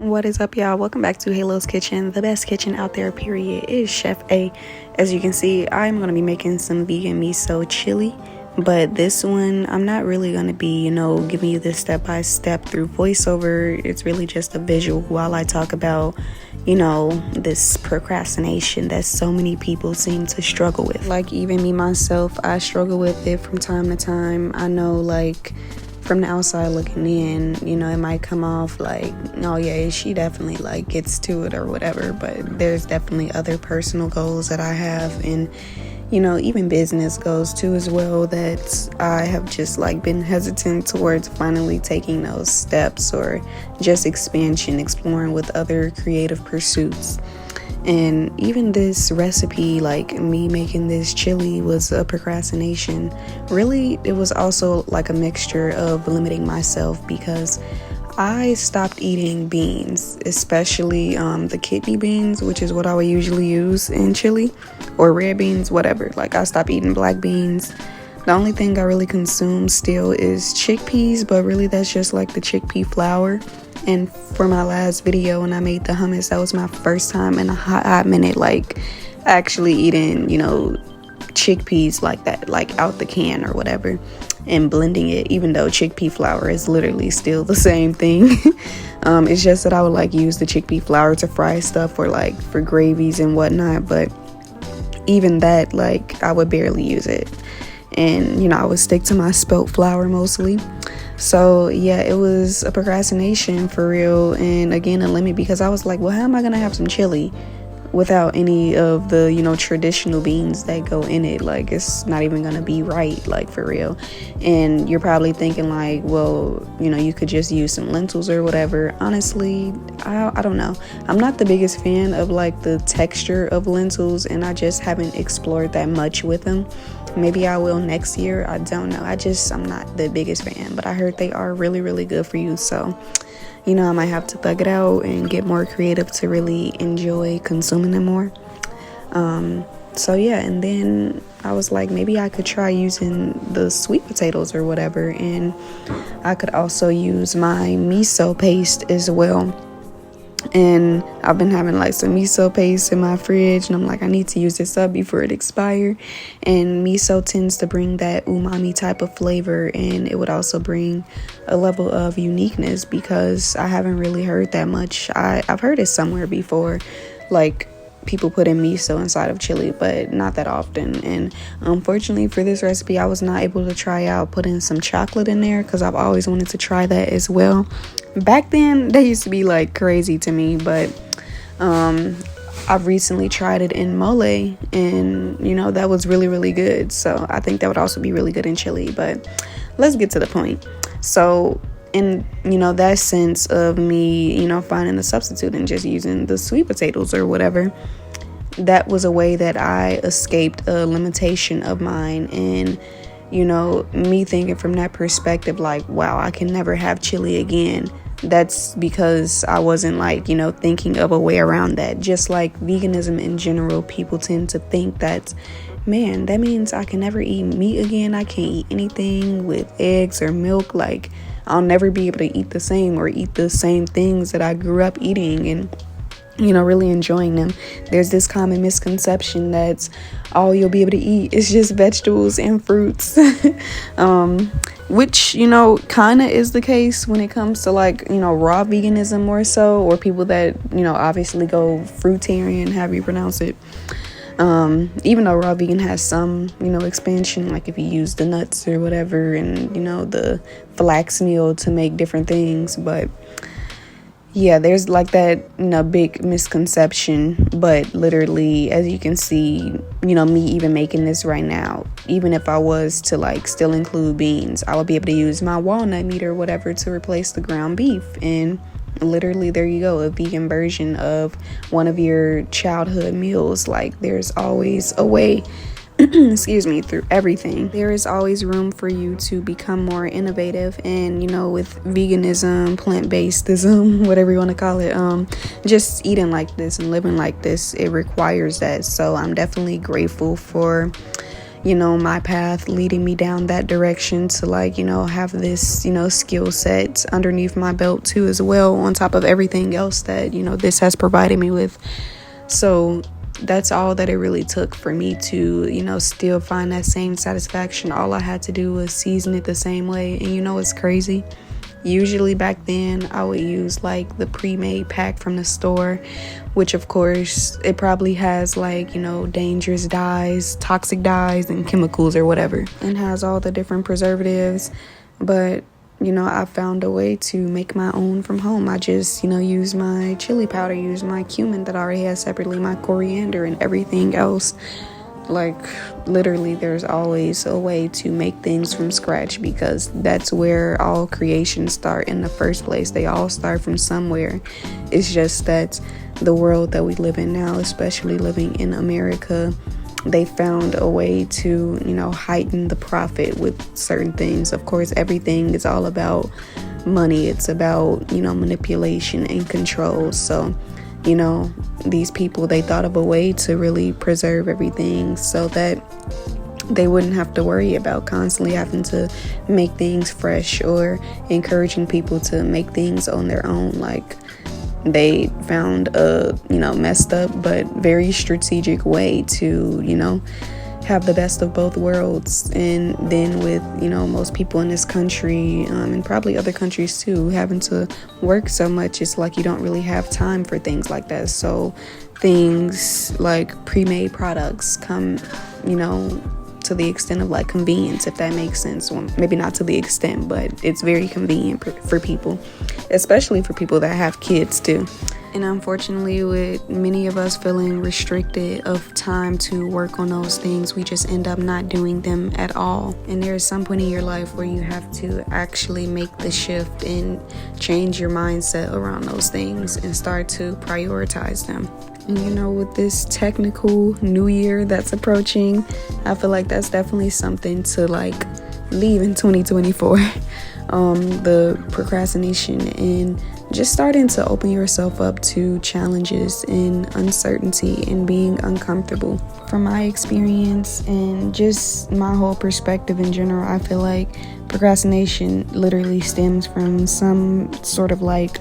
What is up, y'all? Welcome back to Halo's Kitchen, the best kitchen out there, period. It is Chef A. As you can see, I'm going to be making some vegan miso chili, but this one, I'm not really going to be, giving you this step-by-step through voiceover. It's really just a visual while I talk about, this procrastination that so many people seem to struggle with. Like, even me, myself, I struggle with it from time to time. I know, from the outside looking in, it might come off like, oh yeah, she definitely gets to it or whatever, but there's definitely other personal goals that I have, and even business goals too as well, that I have just been hesitant towards finally taking those steps, or just expansion, exploring with other creative pursuits. And even this recipe, me making this chili, was a procrastination. Really, it was also a mixture of limiting myself, because I stopped eating beans, especially the kidney beans, which is what I would usually use in chili, or red beans, whatever. I stopped eating black beans. The only thing I really consume still is chickpeas, but really that's just the chickpea flour. And for my last video when I made the hummus, that was my first time in a hot minute actually eating chickpeas like that, out the can or whatever, and blending it, even though chickpea flour is literally still the same thing. It's just that I would use the chickpea flour to fry stuff, or for gravies and whatnot, but even that, I would barely use it. And I would stick to my spelt flour mostly. So yeah, it was a procrastination for real, and again a limit, because I was like, well, how am I gonna have some chili without any of the traditional beans that go in it? It's not even gonna be right, for real. And you're probably thinking well, you could just use some lentils or whatever. Honestly, I don't know, I'm not the biggest fan of the texture of lentils, and I just haven't explored that much with them. Maybe I will next year, I don't know. I'm not the biggest fan, but I heard they are really, really good for you. So I might have to thug it out and get more creative to really enjoy consuming them more. So yeah, and then I was like, maybe I could try using the sweet potatoes or whatever, and I could also use my miso paste as well. And I've been having some miso paste in my fridge, and I'm like, I need to use this up before it expires. And miso tends to bring that umami type of flavor, and it would also bring a level of uniqueness, because I haven't really heard that much. I've heard it somewhere before, people put in miso inside of chili, but not that often. And unfortunately for this recipe, I was not able to try out putting some chocolate in there, because I've always wanted to try that as well. Back then, that used to be crazy to me, but I've recently tried it in mole, and that was really, really good. So I think that would also be really good in chili. But let's get to the point. So in that sense of me finding a substitute and just using the sweet potatoes or whatever, that was a way that I escaped a limitation of mine. And me thinking from that perspective, wow, I can never have chili again. That's because I wasn't thinking of a way around that. Just like veganism in general, people tend to think that, man, that means I can never eat meat again. I can't eat anything with eggs or milk. I'll never be able to eat the same, or eat the same things that I grew up eating and really enjoying them. There's this common misconception that all you'll be able to eat is just vegetables and fruits, which kind of is the case when it comes to raw veganism more so, or people that obviously go fruitarian, however you pronounce it. Even though raw vegan has some expansion, if you use the nuts or whatever, and the flax meal to make different things. But yeah, there's that big misconception. But literally, as you can see, me even making this right now, even if I was to still include beans, I would be able to use my walnut meat or whatever to replace the ground beef. And literally, there you go, a vegan version of one of your childhood meals. There's always a way excuse me, through everything. There is always room for you to become more innovative. And with veganism, plant-basedism, whatever you want to call it, just eating like this and living like this, it requires that. So I'm definitely grateful for my path, leading me down that direction to like, have this, skill set underneath my belt too as well, on top of everything else that, this has provided me with. So that's all that it really took for me to, still find that same satisfaction. All I had to do was season it the same way. And it's crazy. Usually back then I would use like the pre-made pack from the store, which of course it probably has like, dangerous dyes, toxic dyes and chemicals or whatever, and has all the different preservatives. But I found a way to make my own from home. I just, use my chili powder, use my cumin that I already have separately, my coriander and everything else. Like literally there's always a way to make things from scratch, because that's where all creations start in the first place. They all start from somewhere. It's just that the world that we live in now, especially living in America, they found a way to, heighten the profit with certain things. Of course, everything is all about money. It's about, manipulation and control. So, these people, they thought of a way to really preserve everything so that they wouldn't have to worry about constantly having to make things fresh, or encouraging people to make things on their own. Like, they found a, messed up but very strategic way to, have the best of both worlds. And then with, most people in this country, and probably other countries too, having to work so much, it's like you don't really have time for things like that. So things like pre-made products come, to the extent of like convenience, if that makes sense. Well, maybe not to the extent, but it's very convenient for people, especially for people that have kids too. And unfortunately, with many of us feeling restricted of time to work on those things, we just end up not doing them at all. And there is some point in your life where you have to actually make the shift and change your mindset around those things and start to prioritize them. And with this technical new year that's approaching, I feel like that's definitely something to like leave in 2024. The procrastination and just starting to open yourself up to challenges and uncertainty and being uncomfortable. From my experience and just my whole perspective in general, I feel like procrastination literally stems from some sort of like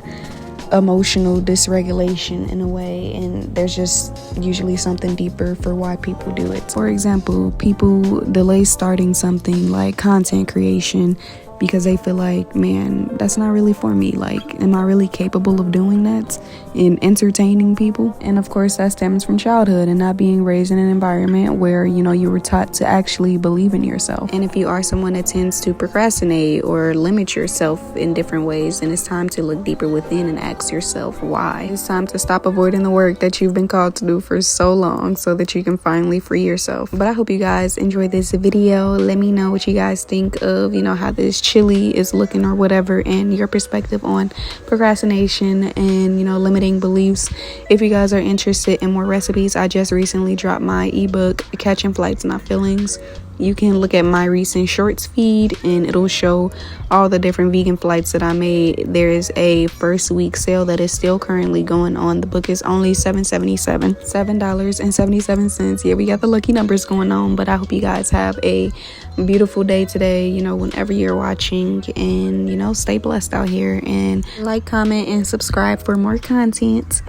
emotional dysregulation in a way, and there's just usually something deeper for why people do it. For example, people delay starting something like content creation because they feel like, man, that's not really for me. Like, am I really capable of doing that and entertaining people? And of course, that stems from childhood and not being raised in an environment where, you were taught to actually believe in yourself. And if you are someone that tends to procrastinate or limit yourself in different ways, then it's time to look deeper within and ask yourself why. It's time to stop avoiding the work that you've been called to do for so long so that you can finally free yourself. But I hope you guys enjoyed this video. Let me know what you guys think of, how this chili is looking or whatever, and your perspective on procrastination and limiting beliefs. If you guys are interested in more recipes, I just recently dropped my ebook Catching Flights Not Feelings. You can look at my recent shorts feed and it'll show all the different vegan flights that I made. There is a first week sale that is still currently going on. The book is only $7.77. Yeah, we got the lucky numbers going on. But I hope you guys have a beautiful day today, whenever you're watching, and stay blessed out here, and like, comment, and subscribe for more content.